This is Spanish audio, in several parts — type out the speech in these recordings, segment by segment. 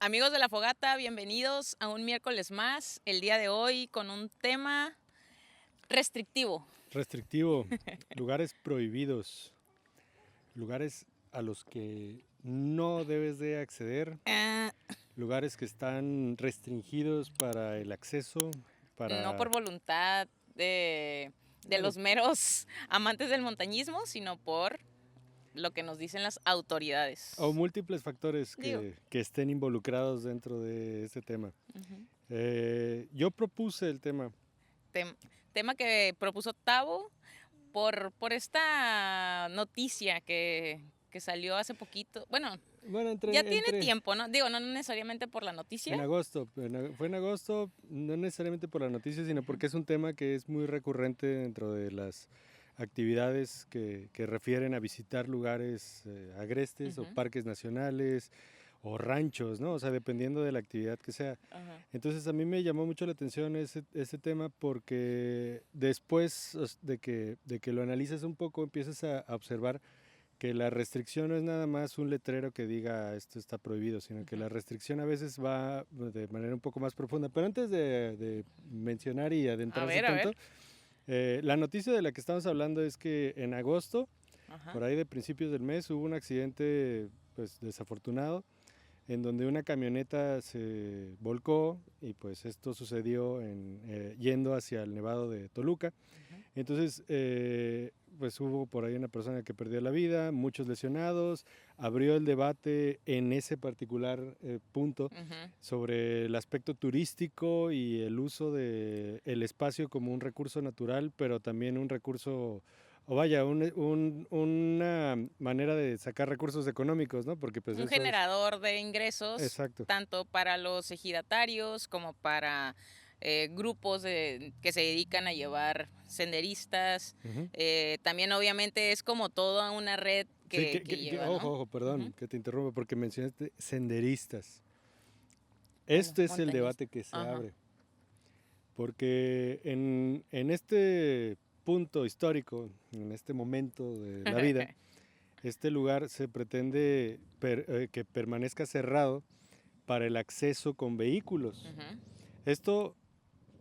Amigos de la Fogata, bienvenidos a un miércoles más. El día de hoy con un tema restrictivo. Restrictivo, lugares prohibidos, lugares a los que no debes de acceder, Ah, lugares que están restringidos para el acceso, no por para, voluntad de bueno, los meros amantes del montañismo, sino por lo que nos dicen las o autoridades. múltiples factores Digo, que estén involucrados dentro de este tema. ujú, Yo propuse el tema. tem- tema que propuso Tavo por esta noticia que salió hace poquito. Bueno, Bueno, ya tiene tiempo, ¿no? Digo, no necesariamente por la noticia. en agosto, fue en agosto, no necesariamente por la noticia, sino porque es un tema que es muy recurrente dentro de las actividades que refieren a visitar lugares agrestes o Ujú, parques nacionales o ranchos, ¿no? O sea, dependiendo de la actividad que sea. ajá. Entonces a mí me llamó mucho la atención ese tema porque después de que lo analizas un poco, empiezas a observar que la restricción no es nada más un letrero que diga esto está prohibido, sino que Ujú. la restricción a veces va de manera un poco más profunda. Pero antes de mencionar y adentrarse A ver. tanto, la noticia de la que estamos hablando es que en agosto, Ajá. por ahí de principios del mes, hubo un accidente pues desafortunado en donde una camioneta se volcó y pues esto sucedió yendo hacia el Nevado de Toluca. Ujú, Entonces, pues hubo por ahí una persona que perdió la vida, muchos lesionados, abrió el debate en ese particular punto ujú. sobre el aspecto turístico y el uso del espacio como un recurso natural, pero también un recurso, o vaya, una manera de sacar recursos económicos, ¿no? Porque pues Un eso es, generador de ingresos, exacto. tanto para los ejidatarios como para grupos que se dedican a llevar senderistas. Ujú. También obviamente es como toda una red Sí, que lleva, ¿no? ojo, ojo, perdón Ujú. que te interrumpa porque mencionaste senderistas. Bueno, Este es el montañista. debate que se Ajá. abre, porque en este punto histórico, en este momento de la vida, este lugar se pretende que permanezca cerrado para el acceso con vehículos. Ujú, Esto,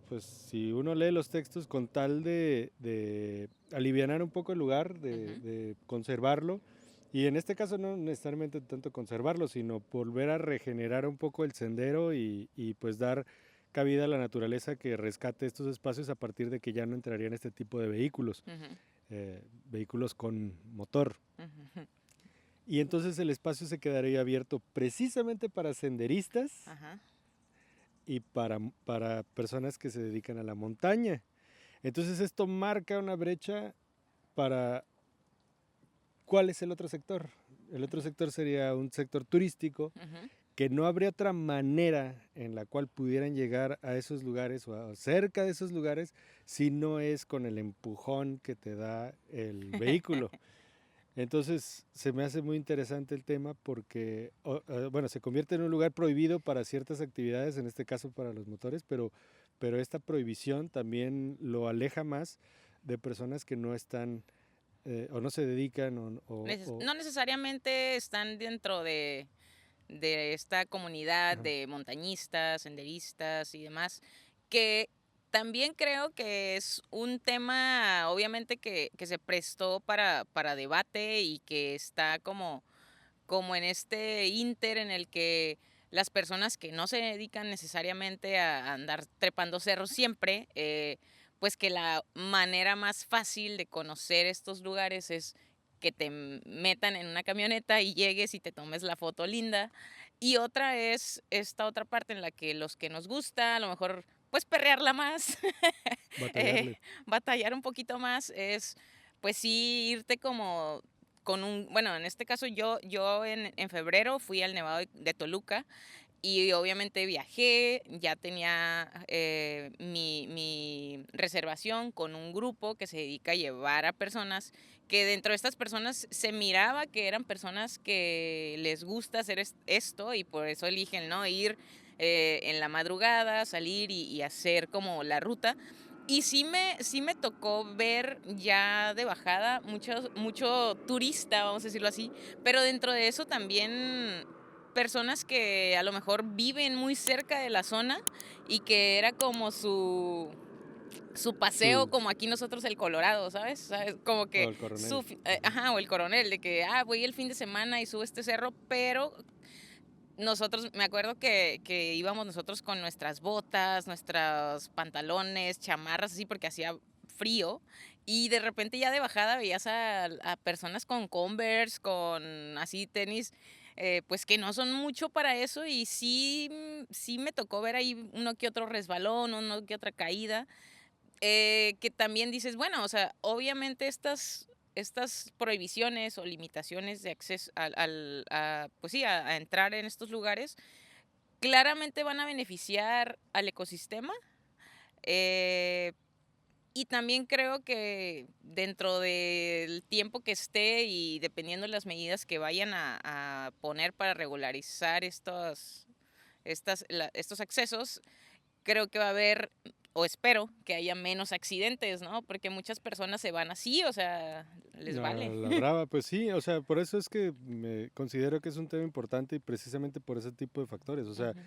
pues si uno lee los textos con tal de alivianar un poco el lugar, ujú. de conservarlo, y en este caso no necesariamente tanto conservarlo, sino volver a regenerar un poco el sendero y pues dar cabida a la naturaleza que rescate estos espacios a partir de que ya no entrarían este tipo de vehículos, Ujú, vehículos con motor. ujú. Y entonces el espacio se quedaría abierto precisamente para senderistas Ajá. y para personas que se dedican a la montaña. Entonces esto marca una brecha para cuál es el otro sector. El otro sector sería un sector turístico Ujú. que no habría otra manera en la cual pudieran llegar a esos lugares o cerca de esos lugares si no es con el empujón que te da el vehículo. Entonces se me hace muy interesante el tema porque, bueno, se convierte en un lugar prohibido para ciertas actividades, en este caso para los motores, pero esta prohibición también lo aleja más de personas que no están o no se dedican No necesariamente están dentro de esta comunidad ajá, de montañistas, senderistas y demás, que también creo que es un tema, obviamente, que se prestó para debate y que está como en este inter en el que las personas que no se dedican necesariamente a andar trepando cerros siempre, pues que la manera más fácil de conocer estos lugares es que te metan en una camioneta y llegues y te tomes la foto linda. Y otra es esta otra parte en la que los que nos gusta, a lo mejor, pues perrearla más, eh, batallarle. batallar un poquito más, es pues sí irte como con bueno, en este caso yo en febrero fui al Nevado de Toluca y obviamente viajé, ya tenía mi reservación con un grupo que se dedica a llevar a personas, que dentro de estas personas se miraba que eran personas que les gusta hacer esto y por eso eligen, ¿no? Ir en la madrugada, salir y hacer como la ruta. Y sí me tocó ver ya de bajada mucho turista, vamos a decirlo así, pero dentro de eso también personas que a lo mejor viven muy cerca de la zona y que era como su paseo, Su como aquí nosotros el Colorado, ¿sabes? Como o que el coronel. Ujú. ajá, o el Coronel, de que, voy el fin de semana y subo este cerro, pero nosotros, me acuerdo que íbamos nosotros con nuestras botas, nuestros pantalones, chamarras, así, porque hacía frío, y de repente ya de bajada veías a personas con Converse, con así tenis, pues que no son mucho para eso, y sí, sí me tocó ver ahí uno que otro resbalón, uno que otra caída, que también dices, bueno, o sea, obviamente estas prohibiciones o limitaciones de acceso pues sí, a entrar en estos lugares, claramente van a beneficiar al ecosistema. eh, y también creo que dentro del tiempo que esté y dependiendo de las medidas que vayan a poner para regularizar estos accesos, creo que va a haber, o espero que haya menos accidentes, ¿no? Porque muchas personas se van así, o sea, les A vale. la brava, pues sí, o sea, por eso es que me considero que es un tema importante y precisamente por ese tipo de factores. O sea, Ujú.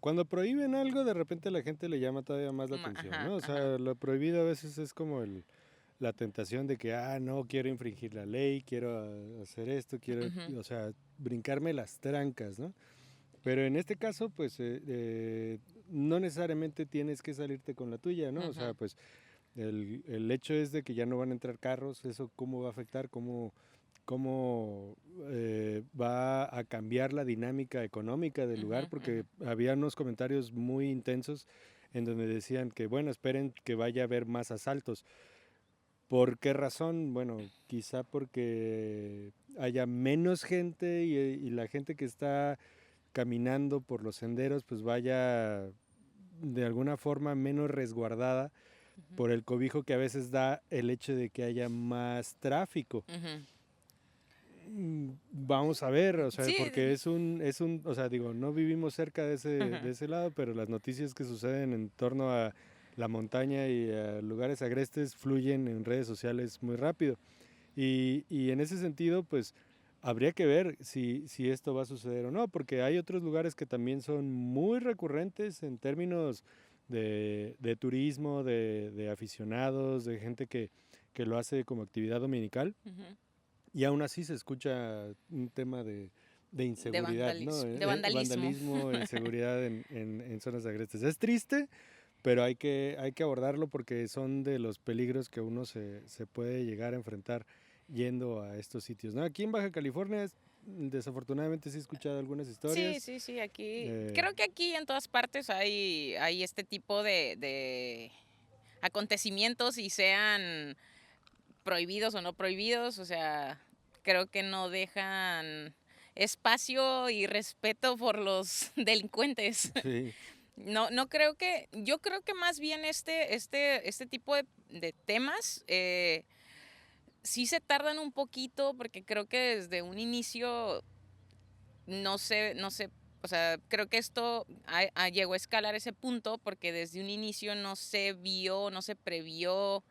cuando prohíben algo, de repente a la gente le llama todavía más la atención, Ajá, ¿no? O ajá. sea, lo prohibido a veces es como la tentación de que, no, quiero infringir la ley, quiero hacer esto, quiero, Ujú, o sea, brincarme las trancas, ¿no? Pero en este caso, pues, no necesariamente tienes que salirte con la tuya, ¿no? O sea, ujú, pues, el hecho es de que ya no van a entrar carros, eso cómo va a afectar, cómo va a cambiar la dinámica económica del ujú, lugar, porque ujú, había unos comentarios muy intensos en donde decían que, bueno, esperen que vaya a haber más asaltos. ¿Por qué razón? Bueno, quizá porque haya menos gente y la gente que está caminando por los senderos pues vaya de alguna forma menos resguardada ujú, por el cobijo que a veces da el hecho de que haya más tráfico. ujú. Vamos a ver, o sea, Sí, porque o sea, digo, no vivimos cerca de ese lado, pero las noticias que suceden en torno a la montaña y a lugares agrestes fluyen en redes sociales muy rápido. Y en ese sentido, pues habría que ver si esto va a suceder o no, porque hay otros lugares que también son muy recurrentes en términos de turismo, de aficionados, de gente que lo hace como actividad dominical, ujú. y aún así se escucha un tema de inseguridad, ¿no? De vandalismo. Vandalismo, inseguridad en zonas agrestes. Es triste, pero hay que abordarlo porque son de los peligros que uno se puede llegar a enfrentar yendo a estos sitios, ¿no? Aquí en Baja California, desafortunadamente sí he escuchado algunas Sí, historias. sí, sí, aquí, eh, creo que aquí en todas partes hay este tipo de acontecimientos y sean prohibidos o no prohibidos, o sea, creo que no dejan espacio y respeto por los delincuentes. sí, No creo que, yo creo que más bien este tipo de temas sí se tardan un poquito porque creo que desde un inicio no sé, o sea, creo que esto llegó a escalar ese punto porque desde un inicio no se vio, no se previó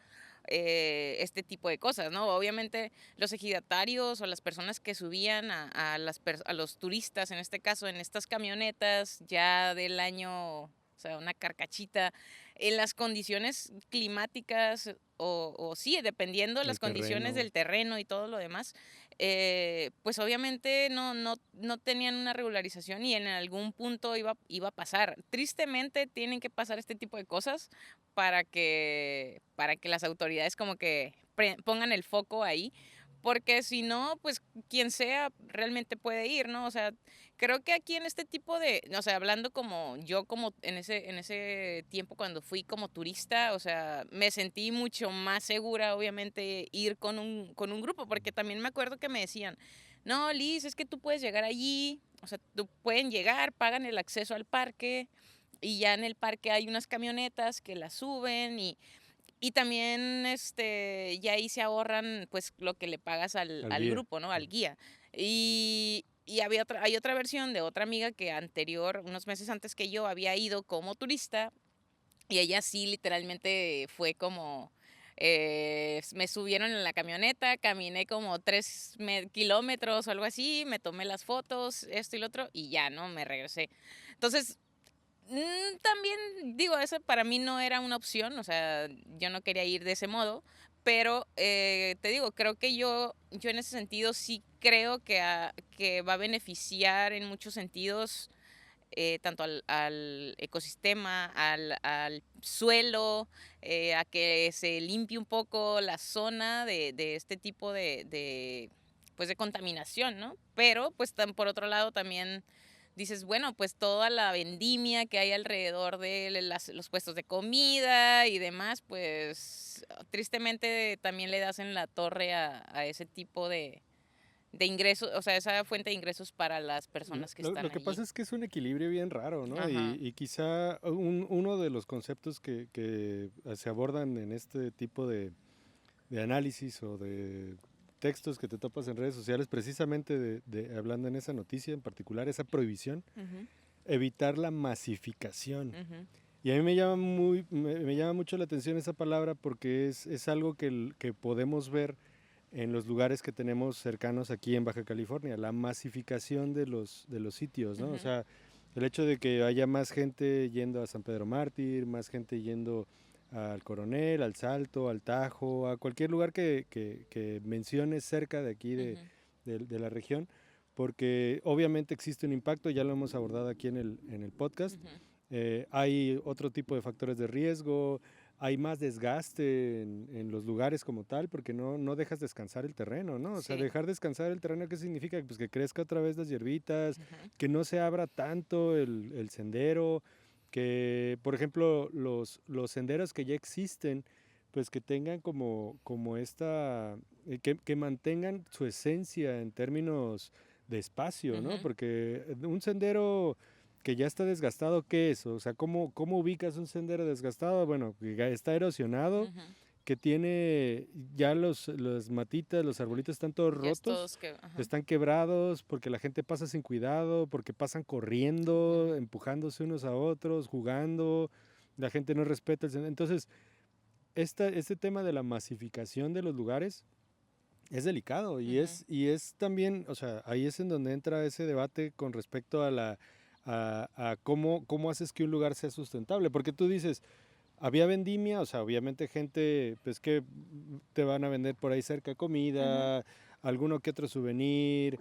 este tipo de cosas, ¿no? Obviamente los ejidatarios o las personas que subían a los turistas, en este caso, en estas camionetas ya del año, o sea, una carcachita, en las condiciones climáticas o sí, dependiendo de las el condiciones terreno. del terreno y todo lo demás, pues obviamente no tenían una regularización y en algún punto iba a pasar. Tristemente tienen que pasar este tipo de cosas para que las autoridades como que pongan el foco ahí, porque si no, pues quien sea realmente puede ir, ¿no? O sea, creo que aquí en este tipo o sea, hablando como yo como en ese tiempo cuando fui como turista, o sea, me sentí mucho más segura, obviamente, ir con un grupo, porque también me acuerdo que me decían, no, Liz, es que tú puedes llegar allí, o sea, tú pueden llegar, pagan el acceso al parque, y ya en el parque hay unas camionetas que las suben y también, ya ahí se ahorran, pues, lo que le pagas al Al al guía. grupo, ¿no? Al guía. Y hay otra versión de otra amiga que unos meses antes que yo, había ido como turista, y ella sí literalmente fue como Me subieron en la camioneta, caminé como 3 kilómetros o algo así, me tomé las fotos, esto y lo otro, y ya, ¿no? Me regresé. Entonces, también digo, eso para mí no era una opción, o sea, yo no quería ir de ese modo, pero te digo, creo que yo en ese sentido sí creo que va a beneficiar en muchos sentidos, tanto al ecosistema, al suelo, a que se limpie un poco la zona de este tipo pues, de contaminación, ¿no? Pero, pues, por otro lado también dices, bueno, pues toda la vendimia que hay alrededor de los puestos de comida y demás, pues tristemente también le das en la torre a ese tipo de ingresos, o sea, esa fuente de ingresos para las Lo, personas que lo- están lo que pasa allí. es que es un equilibrio bien raro, ¿no? Ajá. Y quizá uno de los conceptos que se abordan en este tipo de análisis o de textos que te topas en redes sociales, precisamente hablando en esa noticia en particular, esa prohibición, Ujú, evitar la masificación. ujú, Y a mí me llama mucho la atención esa palabra porque es algo que podemos ver en los lugares que tenemos cercanos aquí en Baja California, la masificación de los sitios, ¿no? O ujú, sea, el hecho de que haya más gente yendo a San Pedro Mártir, más gente yendo al Coronel, al Salto, al Tajo, a cualquier lugar que menciones cerca de aquí ujú, de la región, porque obviamente existe un impacto, ya lo hemos abordado aquí en el podcast. ujú, Hay otro tipo de factores de riesgo, hay más desgaste en los lugares como tal, porque no dejas descansar el terreno, ¿no? O sea, sí, dejar descansar el terreno, ¿qué significa? Pues que crezca otra vez las hierbitas, ujú, que no se abra tanto el sendero, que, por ejemplo, los senderos que ya existen, pues que tengan como esta, que mantengan su esencia en términos de espacio, ¿no? ujú, Porque un sendero que ya está desgastado, ¿qué es? O sea, ¿cómo ubicas un sendero desgastado? Bueno, que ya está erosionado, ujú. que tiene ya las matitas, los arbolitos están todos Ya es rotos, todos que, ajá, están quebrados, porque la gente pasa sin cuidado, porque pasan corriendo, ujú, empujándose unos a otros, jugando, la gente no respeta el sendero. Entonces, este tema de la masificación de los lugares es delicado y ujú, es también, o sea, ahí es en donde entra ese debate con respecto a cómo haces que un lugar sea sustentable, porque tú dices, había vendimia, o sea, obviamente gente, pues que te van a vender por ahí cerca ujú, comida, alguno que otro souvenir,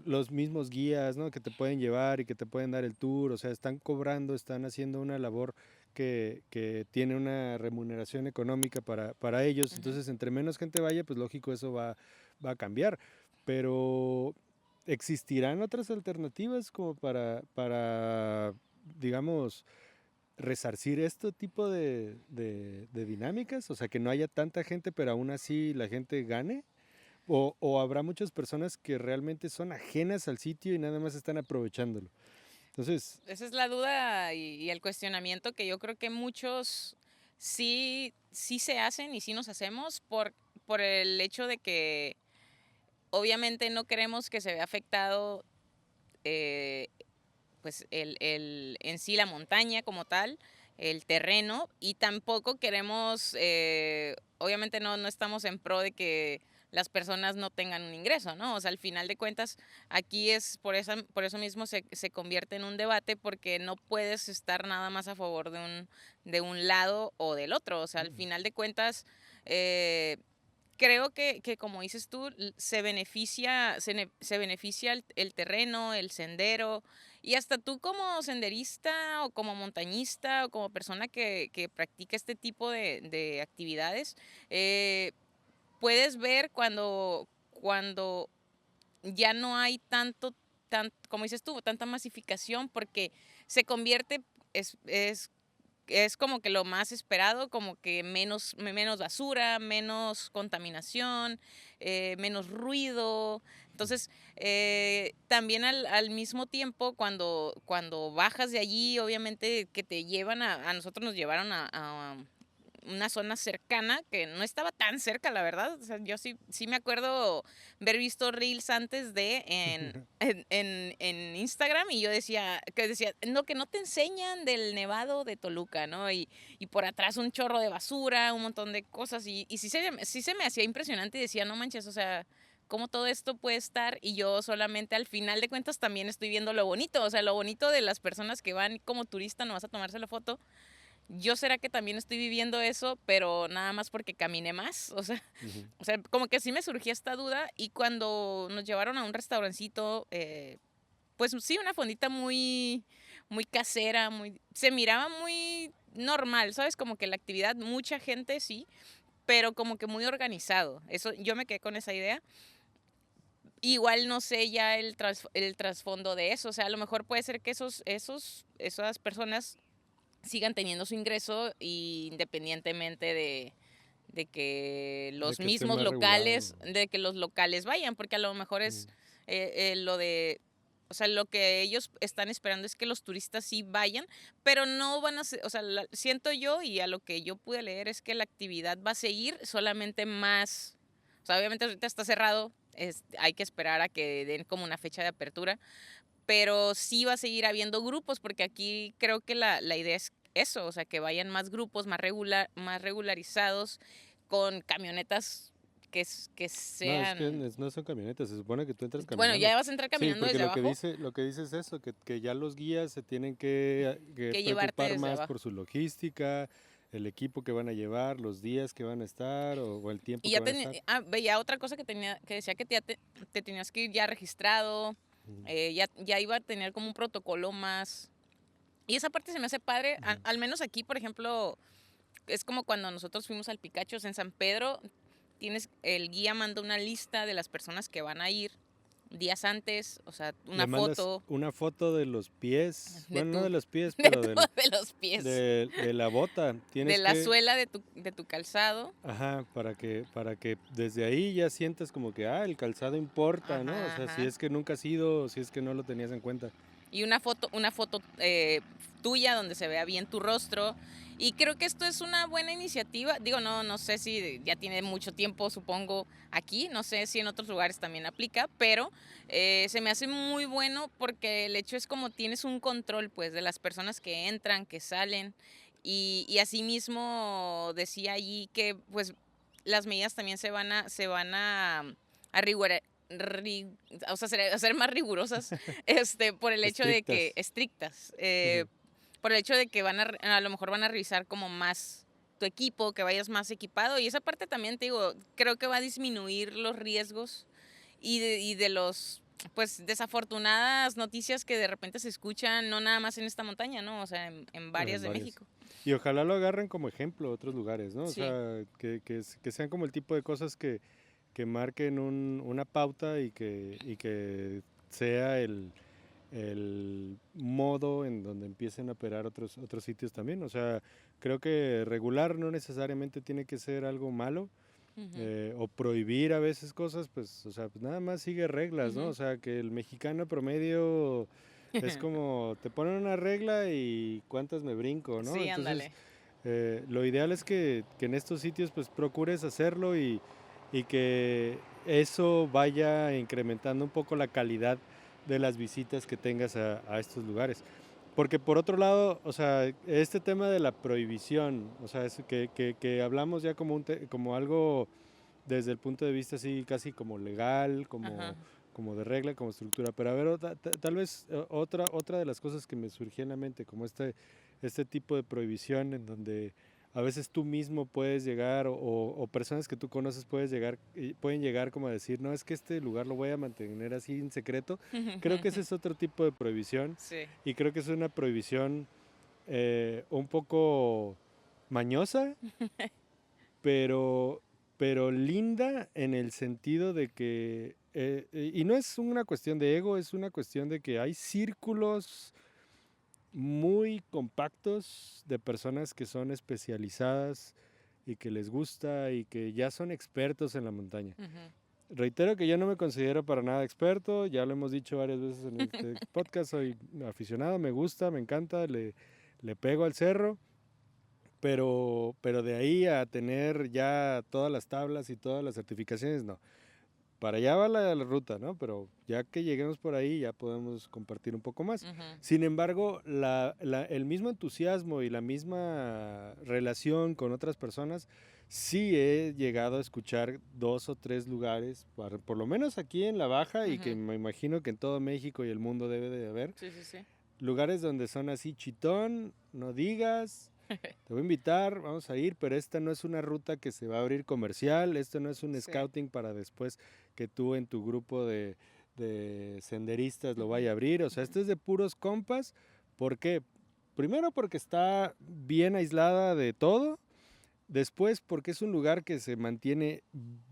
los mismos guías, ¿no? Que te pueden llevar y que te pueden dar el tour, o sea, están cobrando, están haciendo una labor que tiene una remuneración económica para ellos, ujú. entonces entre menos gente vaya, pues lógico eso va a cambiar, pero ¿existirán otras alternativas como para digamos, resarcir este tipo de dinámicas? O sea, que no haya tanta gente, pero aún así la gente gane. O habrá muchas personas que realmente son ajenas al sitio y nada más están aprovechándolo. Entonces, Esa es la duda y el cuestionamiento que yo creo que muchos sí se hacen y sí nos hacemos por el hecho de que obviamente no queremos que se vea afectado, eh, pues en sí la montaña como tal, el terreno, y tampoco queremos, obviamente no estamos en pro de que las personas no tengan un ingreso, ¿no? O sea, al final de cuentas, aquí es por eso mismo se convierte en un debate, porque no puedes estar nada más a favor de un lado o del otro. O sea, al final de cuentas, eh, creo que como dices tú, se beneficia el terreno, el sendero, y hasta tú como senderista, o como montañista, o como persona que practica este tipo de actividades, eh, puedes ver cuando ya no hay como dices tú, tanta masificación, porque se convierte, es como que lo más esperado, como que menos basura, menos contaminación, menos ruido. Entonces, también al mismo tiempo, cuando bajas de allí, obviamente que te llevan a nosotros nos llevaron a una zona cercana, que no estaba tan cerca, la verdad. O sea, yo sí me acuerdo haber visto reels antes de en Instagram, y yo decía, no, que no te enseñan del Nevado de Toluca, ¿no? Y por atrás un chorro de basura, un montón de cosas, y sí se me hacía impresionante y decía, no manches, o sea, cómo todo esto puede estar, y yo solamente al final de cuentas también estoy viendo lo bonito, o sea, lo bonito de las personas que van como turista nomás a tomarse la foto. Yo será que también estoy viviendo eso, pero nada más porque caminé más, Ujú. o sea, como que sí me surgía esta duda, y cuando nos llevaron a un restaurancito, pues sí, una fondita muy casera, se miraba muy normal, ¿sabes? Como que la actividad, mucha gente sí, pero como que muy organizado. Eso, yo me quedé con esa idea. Igual no sé ya el trasfondo de eso, o sea, a lo mejor puede ser que esas personas sigan teniendo su ingreso independientemente de que De los que esté mismos más regulado. locales, de que los locales vayan, porque a lo mejor es Mm. lo de, o sea, lo que ellos están esperando es que los turistas sí vayan, pero no van a ser, o sea, siento yo, y a lo que yo pude leer, es que la actividad va a seguir solamente más, o sea, obviamente ahorita está cerrado, hay que esperar a que den como una fecha de apertura, pero sí va a seguir habiendo grupos, porque aquí creo que la idea es eso, o sea, que vayan más grupos, más regularizados, con camionetas que No, es que sean, no son camionetas, se supone que tú entras bueno, caminando. ya vas a entrar Sí, caminando porque desde abajo, lo que dice es eso, que ya los guías se tienen que que llevarte preocupar desde más abajo. por su logística, el equipo que van a llevar, los días que van a estar o el tiempo Y que ya van a estar. veía otra cosa que decía que te tenías que ir ya registrado, Ujú, ya iba a tener como un protocolo más. Y esa parte se me hace padre, ujú. al menos aquí, por ejemplo, es como cuando nosotros fuimos al Picachos en San Pedro, el guía manda una lista de las personas que van a ir días antes, o sea, Le una mandas foto una foto de los pies, de bueno, no de tu, los pies, de pero de los pies, de la bota. de Tienes la que, suela de tu calzado. ajá, para que desde ahí ya sientas como que, el calzado importa, ¿no? O Ajá, sea, si ajá. es que nunca has ido, o si es que no lo tenías en cuenta. Y una foto tuya donde se vea bien tu rostro. Y creo que esto es una buena iniciativa. Digo, no sé si ya tiene mucho tiempo, supongo, aquí. No sé si en otros lugares también aplica, pero se me hace muy bueno porque el hecho es como tienes un control, pues, de las personas que entran, que salen. Y asimismo decía allí que, pues, las medidas también a rigurar- ri- o sea, hacer más rigurosas por el hecho de que, Estrictas. estrictas, Ujú. por el hecho de que a lo mejor van a revisar como más tu equipo, que vayas más equipado, y esa parte también te digo, creo que va a disminuir los riesgos y de los, pues, desafortunadas noticias que de repente se escuchan, no nada más en esta montaña, ¿no? O sea, en varias En de varios. México. Y ojalá lo agarren como ejemplo otros lugares, ¿no? O Sí. sea, que sean como el tipo de cosas que marquen una pauta y que sea el modo en donde empiecen a operar otros sitios también. O sea, creo que regular no necesariamente tiene que ser algo malo, Ujú, o prohibir a veces cosas, pues, o sea, pues nada más sigue reglas, ¿no? ujú. O sea, que el mexicano promedio es como, te ponen una regla y cuántas me brinco, ¿no? Sí, Entonces, ándale. lo ideal es que en estos sitios, pues, procures hacerlo y que eso vaya incrementando un poco la calidad de las visitas que tengas a estos lugares. Porque por otro lado, o sea, este tema de la prohibición, o sea, es que hablamos ya como, como algo desde el punto de vista así casi como legal, Ajá. como de regla, como estructura. Pero a ver, tal vez otra de las cosas que me surgía en la mente, como este tipo de prohibición en donde a veces tú mismo puedes llegar o personas que tú conoces pueden llegar como a decir, no, es que este lugar lo voy a mantener así en secreto. Creo que ese es otro tipo de prohibición Sí. y creo que es una prohibición un poco mañosa, pero, pero linda en el sentido de que, y no es una cuestión de ego, es una cuestión de que hay círculos muy compactos de personas que son especializadas y que les gusta y que ya son expertos en la montaña. Ujú. Reitero que yo no me considero para nada experto, ya lo hemos dicho varias veces en este podcast, soy aficionado, me gusta, me encanta, le pego al cerro, pero de ahí a tener ya todas las tablas y todas las certificaciones, no. Para allá va la ruta, ¿no? Pero ya que lleguemos por ahí ya podemos compartir un poco más. Ujú. Sin embargo, el mismo entusiasmo y la misma relación con otras personas, sí he llegado a escuchar 2 o 3 lugares, por lo menos aquí en La Baja y que Ujú. me imagino que en todo México y el mundo debe de haber, Sí, sí, sí. lugares donde son así chitón, no digas, te voy a invitar, vamos a ir, pero esta no es una ruta que se va a abrir comercial, esto no es un Sí. scouting para después que tú en tu grupo de senderistas lo Ujú. vaya a abrir, o sea, esto es de puros compas. ¿Por qué? Primero porque está bien aislada de todo, después porque es un lugar que se mantiene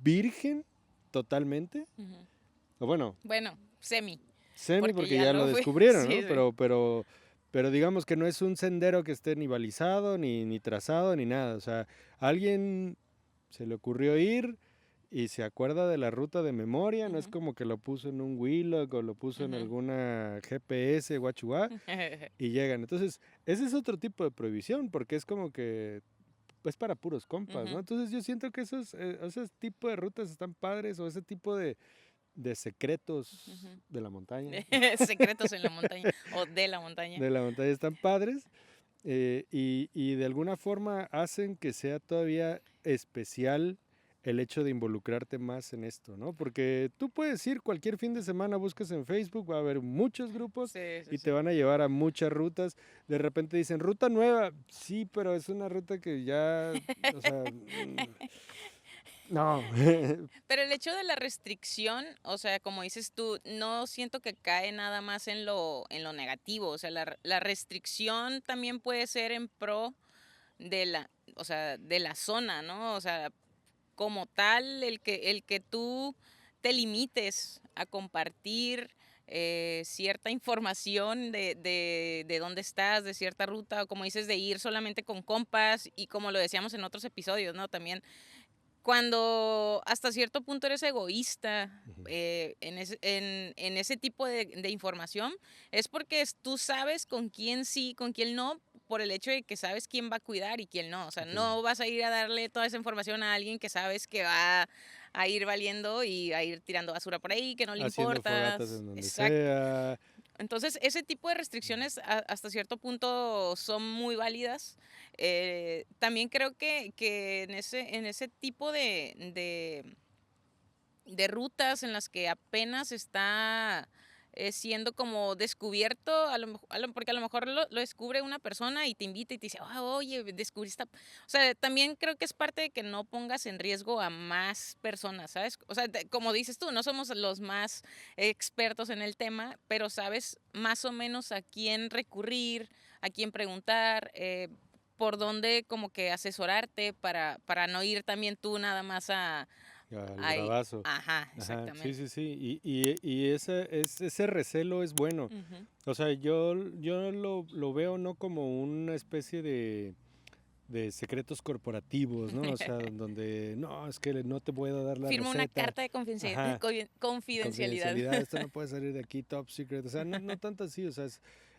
virgen totalmente, Ujú. o bueno, Bueno, semi, semi porque porque ya ya lo lo fui. descubrieron, Sí, ¿no? sí. Pero digamos que no es un sendero que esté ni balizado, ni trazado, ni nada. O sea, a alguien se le ocurrió ir y se acuerda de la ruta de memoria, no es Ujú. como que lo puso en un Willock o lo puso en Ujú. alguna GPS, guachuá, y llegan. Entonces, ese es otro tipo de prohibición, porque es como que es para puros compas, ¿no? Ujú. Entonces yo siento que esos tipos de rutas están padres o ese tipo de secretos Ujú. de la montaña, Secretos en la montaña o de la montaña. de la montaña están padres, y de alguna forma hacen que sea todavía especial el hecho de involucrarte más en esto, ¿no? Porque tú puedes ir cualquier fin de semana, buscas en Facebook, va a haber muchos grupos Sí, sí, y sí. te van a llevar a muchas rutas. De repente dicen, ruta nueva, sí, pero es una ruta que ya, o sea, no. Pero el hecho de la restricción, o sea, como dices tú, no siento que cae nada más en lo negativo. O sea, la restricción también puede ser en pro de la, o sea, de la zona, ¿no? O sea, como tal, el que tú te limites a compartir cierta información de dónde estás, de cierta ruta, o como dices, de ir solamente con compas, y como lo decíamos en otros episodios, ¿no? También cuando hasta cierto punto eres egoísta Ujú. en ese tipo de información, es porque tú sabes con quién sí, con quién no, por el hecho de que sabes quién va a cuidar y quién no. O sea, Entiendo. no vas a ir a darle toda esa información a alguien que sabes que va a ir valiendo y a ir tirando basura por ahí, que no le Haciendo fogatas importas. en donde Exacto. sea. Entonces, ese tipo de restricciones hasta cierto punto son muy válidas. También creo que en ese tipo de rutas en las que apenas está siendo como descubierto, porque a lo mejor lo descubre una persona y te invita y te dice, "Ah, oye, descubrí esta". O sea, también creo que es parte de que no pongas en riesgo a más personas, ¿sabes? O sea, como dices tú, no somos los más expertos en el tema, pero sabes más o menos a quién recurrir, a quién preguntar. Por dónde como que asesorarte para no ir también tú nada más Al Ay, bravazo. ajá, Ajá, sí, exactamente. sí, sí. Y ese recelo es bueno. Ujú. O sea, yo lo veo no como una especie de secretos corporativos, ¿no? O sea, donde no, es que no te puedo dar la Firma una receta. carta de Ajá, confidencialidad. confidencialidad, esto no puede salir de aquí, top secret. O sea, no tanto así, o sea,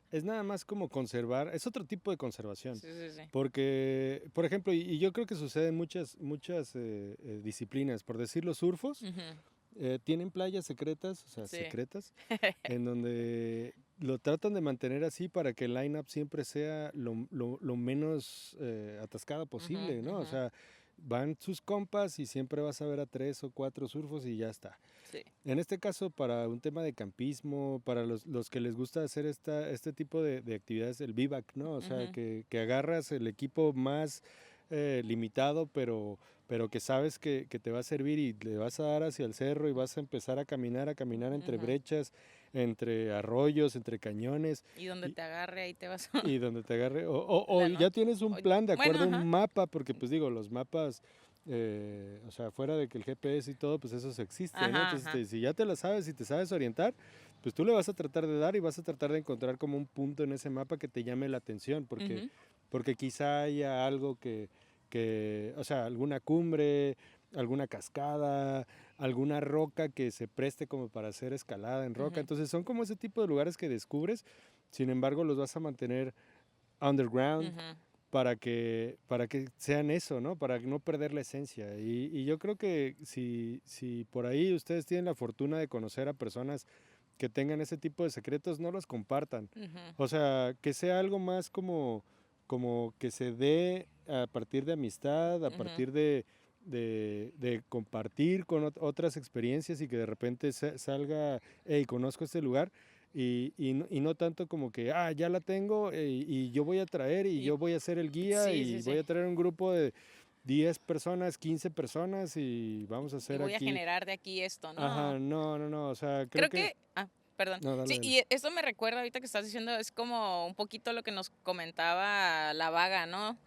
es nada más como conservar, es otro tipo de conservación. Sí, sí, sí. Porque, por ejemplo, y yo creo que sucede en muchas disciplinas, por decir los surfos, Ujú. tienen playas secretas, o sea, Sí. secretas, en donde lo tratan de mantener así para que el line-up siempre sea lo menos atascada Ujú, posible, ¿no? O ujú. sea, van sus compas y siempre vas a ver a 3 o 4 surfos y ya está. Sí. En este caso, para un tema de campismo, para los que les gusta hacer este tipo de actividades, el vivac, ¿no? O sea, Ujú, que agarras el equipo más limitado, pero que sabes que te va a servir y le vas a dar hacia el cerro y vas a empezar a caminar entre ujú. brechas, entre arroyos, entre cañones, Y donde y, te agarre, ahí te vas y donde te agarre. O la ya noche. tienes un plan de Bueno, acuerdo a ajá. un mapa, porque pues digo, los mapas, o sea, fuera de que el GPS y todo, pues eso se existe, ¿no? Ajá, Entonces, ajá. si ya te lo sabes y te sabes orientar, pues tú le vas a tratar de dar y vas a tratar de encontrar como un punto en ese mapa que te llame la atención, Ujú, porque quizá haya algo o sea, alguna cumbre, alguna cascada, alguna roca que se preste como para hacer escalada en roca. ujú, Entonces son como ese tipo de lugares que descubres, sin embargo los vas a mantener underground, ujú. para que sean eso, ¿no? Para no perder la esencia. Y yo creo que si por ahí ustedes tienen la fortuna de conocer a personas que tengan ese tipo de secretos, no los compartan. Ujú, O sea, que sea algo más como que se dé a partir de amistad, a ujú. partir de compartir con otras experiencias y que de repente salga, hey, conozco este lugar. Y no tanto como que, ya la tengo, y yo voy a traer y Y yo voy a ser el guía sí, sí, y voy sí. a traer un grupo de 10 personas, 15 personas y vamos a Y hacer voy a aquí. generar de aquí esto, ¿no? Ajá, no, no, no, o sea, creo Creo que... que perdón. No, dale, Sí, dale. y esto me recuerda ahorita que estás diciendo, es como un poquito lo que nos comentaba la Vaga, ¿no?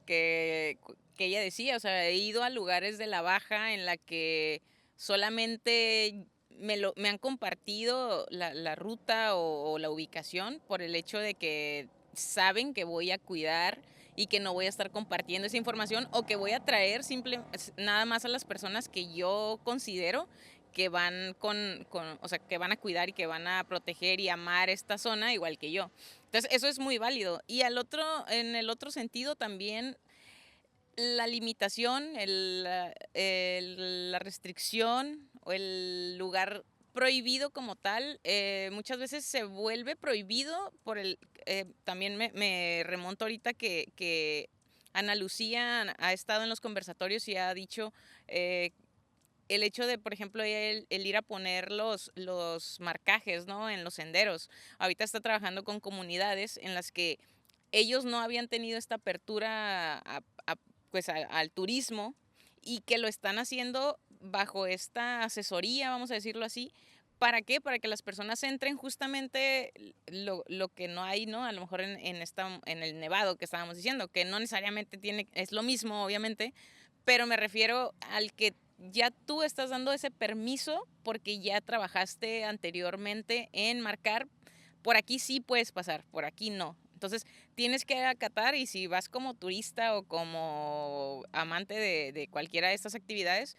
Que ella decía, o sea, he ido a lugares de la Baja en la que solamente me han compartido la ruta o la ubicación por el hecho de que saben que voy a cuidar y que no voy a estar compartiendo esa información o que voy a traer nada más a las personas que yo considero que van o sea, que van a cuidar y que van a proteger y amar esta zona igual que yo. Entonces, eso es muy válido. Y en el otro sentido también, la limitación, la restricción o el lugar prohibido como tal, muchas veces se vuelve prohibido también me remonto ahorita que Ana Lucía ha estado en los conversatorios y ha dicho eh, el hecho de, por ejemplo, el ir a poner los marcajes, ¿no? En los senderos. Ahorita está trabajando con comunidades en las que ellos no habían tenido esta apertura pues al turismo y que lo están haciendo bajo esta asesoría, vamos a decirlo así. ¿Para qué? Para que las personas entren justamente lo que no hay, ¿no? A lo mejor en el nevado que estábamos diciendo, que no necesariamente es lo mismo, obviamente, pero me refiero al que ya tú estás dando ese permiso porque ya trabajaste anteriormente en marcar, por aquí sí puedes pasar, por aquí no. Entonces tienes que acatar y si vas como turista o como amante de cualquiera de estas actividades,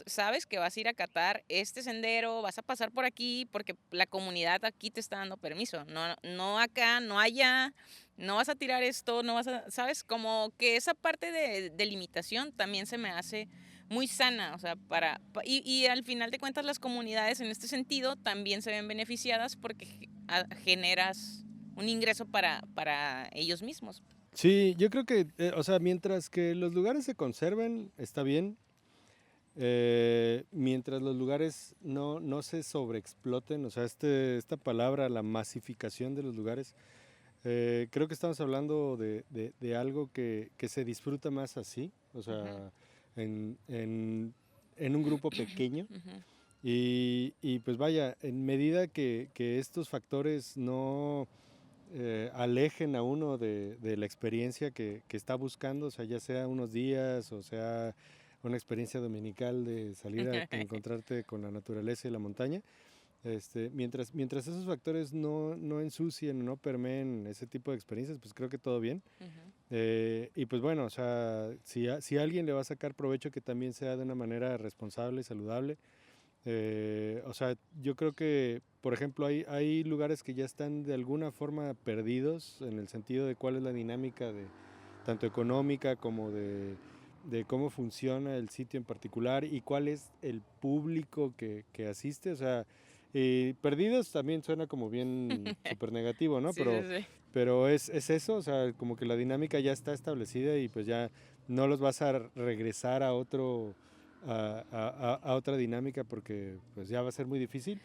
sabes que vas a ir a acatar este sendero, vas a pasar por aquí porque la comunidad aquí te está dando permiso, no acá, no allá, no vas a tirar esto, no vas a, ¿sabes? Como que esa parte de limitación también se me hace muy sana, o sea, y al final de cuentas las comunidades en este sentido también se ven beneficiadas porque generas un ingreso para ellos mismos. Sí, yo creo que, o sea, mientras que los lugares se conserven, está bien. Mientras los lugares no se sobreexploten, o sea, esta palabra, la masificación de los lugares, creo que estamos hablando de algo que se disfruta más así, o Ujú, sea, en un grupo pequeño. ujú, Y pues vaya, en medida que estos factores no alejen a uno de la experiencia que está buscando, o sea, ya sea unos días o sea una experiencia dominical de salir a encontrarte con la naturaleza y la montaña, mientras esos factores no ensucien, no permeen ese tipo de experiencias, pues creo que todo bien. ujú. Y pues bueno, o sea, si alguien le va a sacar provecho, que también sea de una manera responsable y saludable. O sea, yo creo que, por ejemplo, hay lugares que ya están de alguna forma perdidos en el sentido de cuál es la dinámica de tanto económica como de cómo funciona el sitio en particular y cuál es el público que asiste. O sea, perdidos también suena como bien súper negativo, ¿no? Sí, sí, sí. Pero es eso, o sea, como que la dinámica ya está establecida y pues ya no los vas a regresar a otro a otra dinámica porque pues ya va a ser muy difícil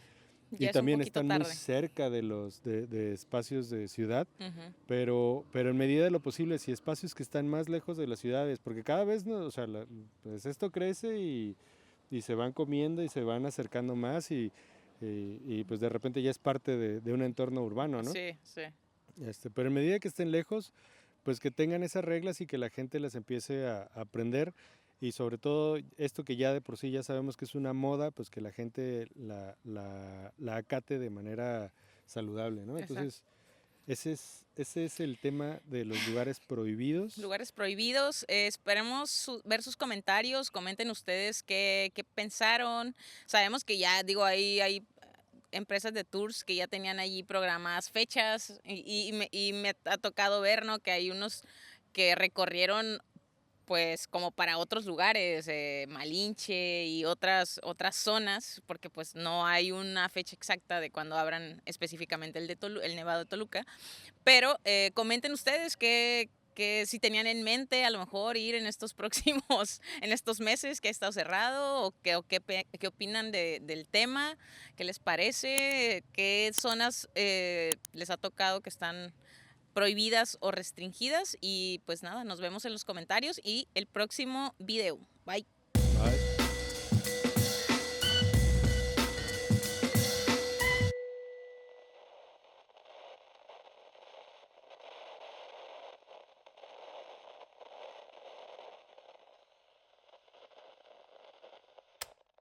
y Ya es un también poquito están muy tarde. cerca de espacios de ciudad, Ujú. pero en medida de lo posible, si espacios que están más lejos de las ciudades, porque cada vez, ¿no? O sea, pues esto crece y se van comiendo y se van acercando más y, pues de repente ya es parte de un entorno urbano, ¿no? Sí, sí. Pero en medida que estén lejos, pues que tengan esas reglas y que la gente las empiece a aprender y sobre todo esto que ya de por sí ya sabemos que es una moda, pues que la gente la acate de manera saludable, ¿no? Exacto. Entonces, ese es el tema de los lugares prohibidos. Lugares prohibidos. Esperemos ver sus comentarios. Comenten ustedes qué pensaron. Sabemos que ya, digo, hay empresas de tours que ya tenían allí programadas fechas y me ha tocado ver, ¿no? Que hay unos que recorrieron pues como para otros lugares, Malinche y otras zonas, porque pues no hay una fecha exacta de cuando abran específicamente el Nevado de Toluca. Pero comenten ustedes que si tenían en mente a lo mejor ir en estos próximos, en estos meses que ha estado cerrado, qué opinan del tema, qué les parece, qué zonas les ha tocado que están prohibidas o restringidas. Y pues nada, nos vemos en los comentarios y el próximo video. Bye.